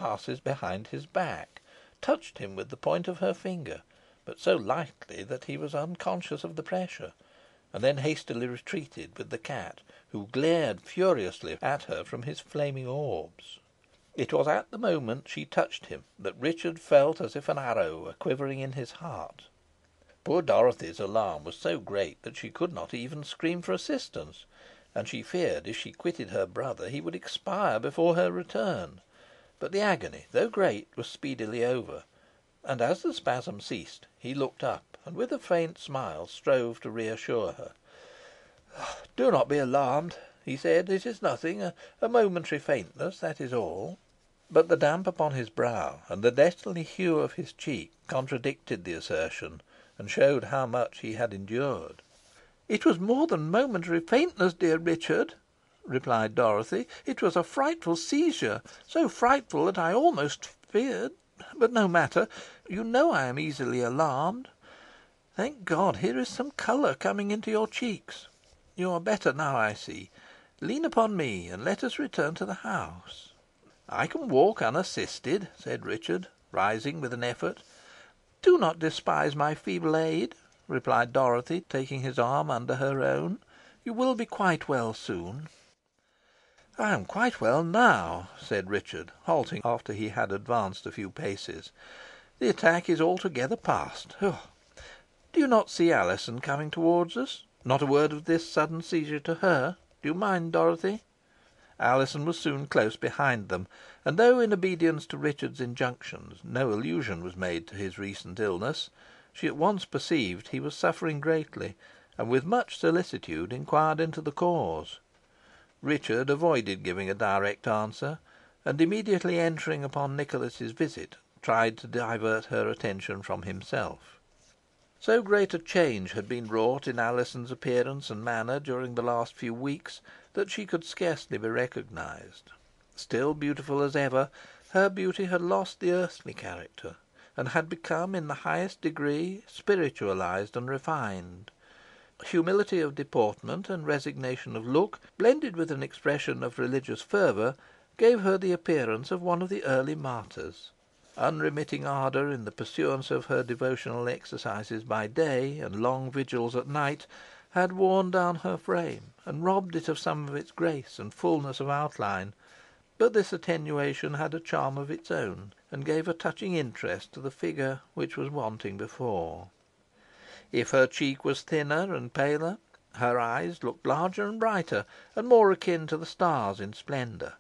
passes behind his back, touched him with the point of her finger, but so lightly that he was unconscious of the pressure, and then hastily retreated with the cat, who glared furiously at her from his flaming orbs. It was at the moment she touched him that Richard felt as if an arrow were quivering in his heart. Poor Dorothy's alarm was so great that she could not even scream for assistance, and she feared if she quitted her brother he would expire before her return. But the agony, though great, was speedily over, and as the spasm ceased, he looked up, and with a faint smile strove to reassure her. "Do not be alarmed," he said. "It is nothing, a momentary faintness, that is all." But the damp upon his brow and the deathly hue of his cheek contradicted the assertion, and showed how much he had endured. "It was more than momentary faintness, dear Richard," replied Dorothy. "It was a frightful seizure, so frightful that I almost feared but no matter. You know I am easily alarmed. Thank God, here is some colour coming into your cheeks. You are better now, I see. Lean upon me, and let us return to the house." "I can walk unassisted," said Richard, rising with an effort. "Do not despise my feeble aid," replied Dorothy, taking his arm under her own. "You will be quite well soon." "I am quite well now," said Richard, halting after he had advanced a few paces. "The attack is altogether past. Do you not see Alizon coming towards us? Not a word of this sudden seizure to her. Do you mind, Dorothy?" Alizon was soon close behind them, and though, in obedience to Richard's injunctions, no allusion was made to his recent illness, she at once perceived he was suffering greatly, and with much solicitude inquired into the cause. Richard avoided giving a direct answer, and immediately entering upon Nicholas's visit, tried to divert her attention from himself. So great a change had been wrought in Alizon's appearance and manner during the last few weeks, that she could scarcely be recognised. Still beautiful as ever, her beauty had lost the earthly character, and had become in the highest degree spiritualised and refined. Humility of deportment and resignation of look, blended with an expression of religious fervour, gave her the appearance of one of the early martyrs. Unremitting ardour in the pursuance of her devotional exercises by day, and long vigils at night, had worn down her frame, and robbed it of some of its grace and fullness of outline, but this attenuation had a charm of its own, and gave a touching interest to the figure which was wanting before. If her cheek was thinner and paler, her eyes looked larger and brighter, and more akin to the stars in splendour;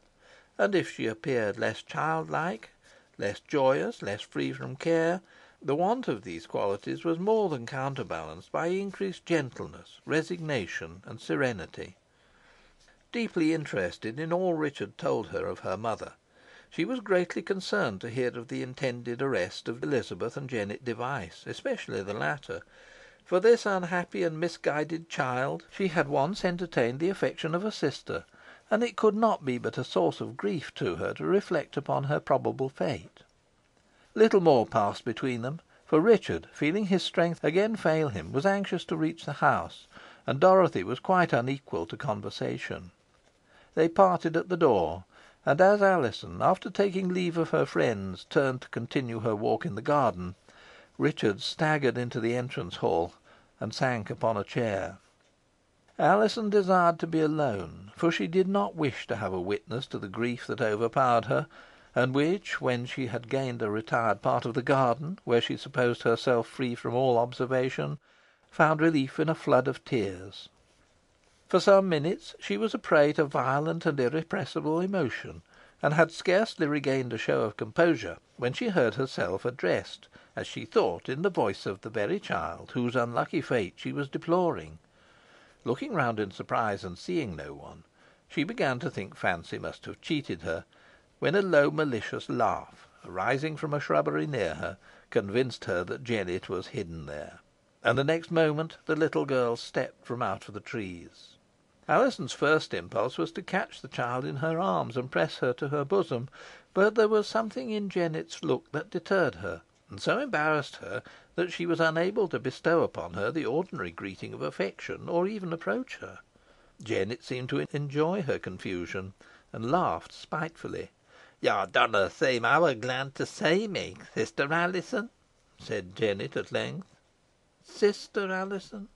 and if she appeared less childlike, less joyous, less free from care, the want of these qualities was more than counterbalanced by increased gentleness, resignation, and serenity. Deeply interested in all Richard told her of her mother, she was greatly concerned to hear of the intended arrest of Elizabeth and Jennet Device, especially the latter. For this unhappy and misguided child she had once entertained the affection of a sister, and it could not be but a source of grief to her to reflect upon her probable fate. Little more passed between them, for Richard, feeling his strength again fail him, was anxious to reach the house, and Dorothy was quite unequal to conversation. They parted at the door, and as Alizon, after taking leave of her friends, turned to continue her walk in the garden, Richard staggered into the entrance hall, and sank upon a chair. Alizon desired to be alone, for she did not wish to have a witness to the grief that overpowered her, and which, when she had gained a retired part of the garden, where she supposed herself free from all observation, found relief in a flood of tears. For some minutes she was a prey to violent and irrepressible emotion, and had scarcely regained a show of composure when she heard herself addressed, as she thought, in the voice of the very child whose unlucky fate she was deploring. Looking round in surprise, and seeing no one, she began to think fancy must have cheated her, when a low malicious laugh, arising from a shrubbery near her, convinced her that Jennet was hidden there, and the next moment the little girl stepped from out of the trees. Alizon's first impulse was to catch the child in her arms and press her to her bosom, but there was something in Jennet's look that deterred her, and so embarrassed her that she was unable to bestow upon her the ordinary greeting of affection, or even approach her. Jennet seemed to enjoy her confusion, and laughed spitefully. "You dunna seem ower glad to see me, sister Alizon," said Jennet at length. Sister Alizon!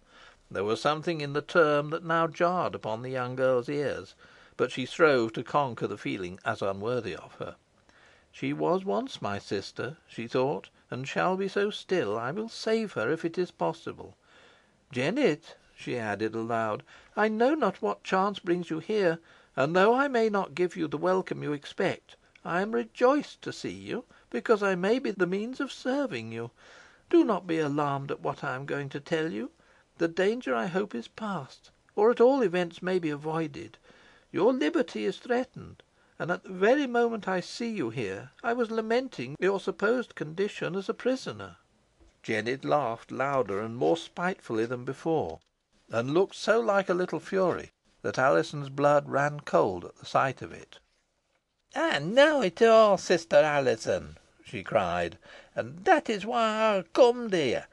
There was something in the term that now jarred upon the young girl's ears, but she strove to conquer the feeling as unworthy of her. She was once my sister, she thought, and shall be so still. I will save her if it is possible. Jennet," she added aloud, "I know not what chance brings you here, and though I may not give you the welcome you expect, I am rejoiced to see you, because I may be the means of serving you. Do not be alarmed at what I am going to tell you. The danger, I hope, is past, or at all events may be avoided. Your liberty is threatened, and at the very moment I see you here, I was lamenting your supposed condition as a prisoner." Jennet laughed louder and more spitefully than before, and looked so like a little fury, that Alizon's blood ran cold at the sight of it. "I know it all, sister Alizon," she cried, "and that is why I come here.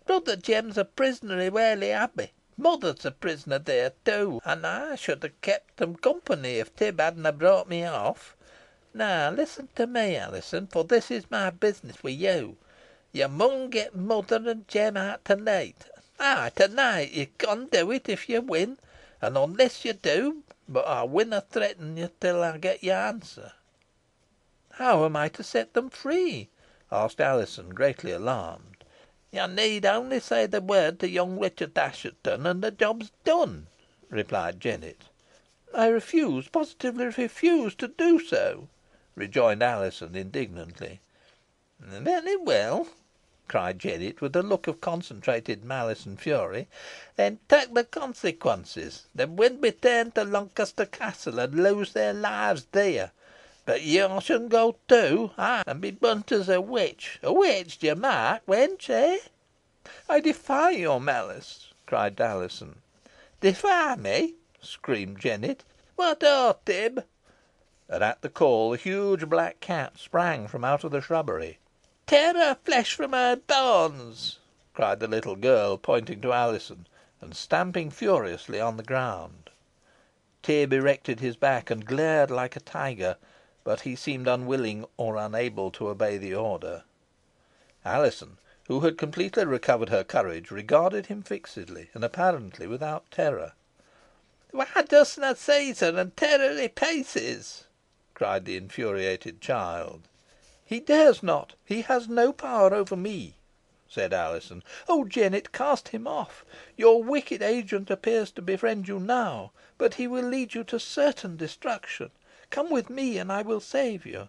Brother Jem's a prisoner in Whalley Abbey. Mother's a prisoner there too, and I should have kept them company if Tib hadna brought me off. Now listen to me, Alizon, for this is my business with you. You mun get mother and Jem out to night. Ay, to night. You con do it if you win, and unless you do, but I winna threaten you till I get your answer." "How am I to set them free?" asked Alizon, greatly alarmed. "You need only say the word to young Richard Assheton, and the job's done," replied Jennet. "I refuse, positively refuse to do so," rejoined Alizon, indignantly. "Very well," cried Jennet, with a look of concentrated malice and fury. "Then take the consequences. Them will be ta'en to Lancaster Castle, and lose their lives theere. But yo shan go too, ay, and be burnt as a witch. A witch, d'ye mark, wench, eh?" "I defy your malice," cried Alizon. "Defy me!" screamed Jennet. "What ho, Tib!" And at the call a huge black cat sprang from out of the shrubbery. "Tear her flesh from her bones," cried the little girl, pointing to Alizon, and stamping furiously on the ground. Tib erected his back and glared like a tiger, but he seemed unwilling or unable to obey the order. Alizon, who had completely recovered her courage, regarded him fixedly, and apparently without terror. "Why dostna seize her and tear her i' pieces?" cried the infuriated child. "He dares not. He has no power over me," said Alizon. "Oh, Jennet, cast him off. Your wicked agent appears to befriend you now, but he will lead you to certain destruction. Come with me, and I will save you."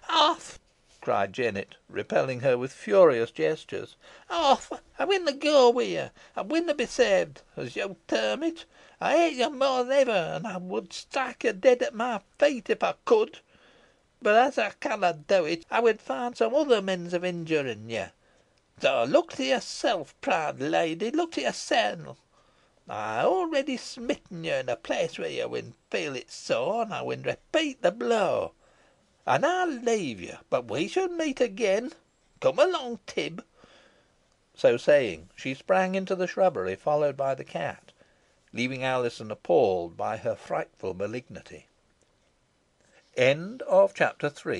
"Off!" cried Jennet, repelling her with furious gestures. "Off! I winna go wi' you. I winna be saved, as yo term it. I hate you more than ever, and I would strike you dead at my feet if I could. But as I canna do it, I would find some other means of injuring you. So look to yourself, proud lady, look to yourself. I ha already smitten you in a place where you win feel it sore, and I win repeat the blow. And I'll leave you, but we shall meet again. Come along, Tib." So saying, she sprang into the shrubbery, followed by the cat, leaving Alizon appalled by her frightful malignity. CHAPTER 4.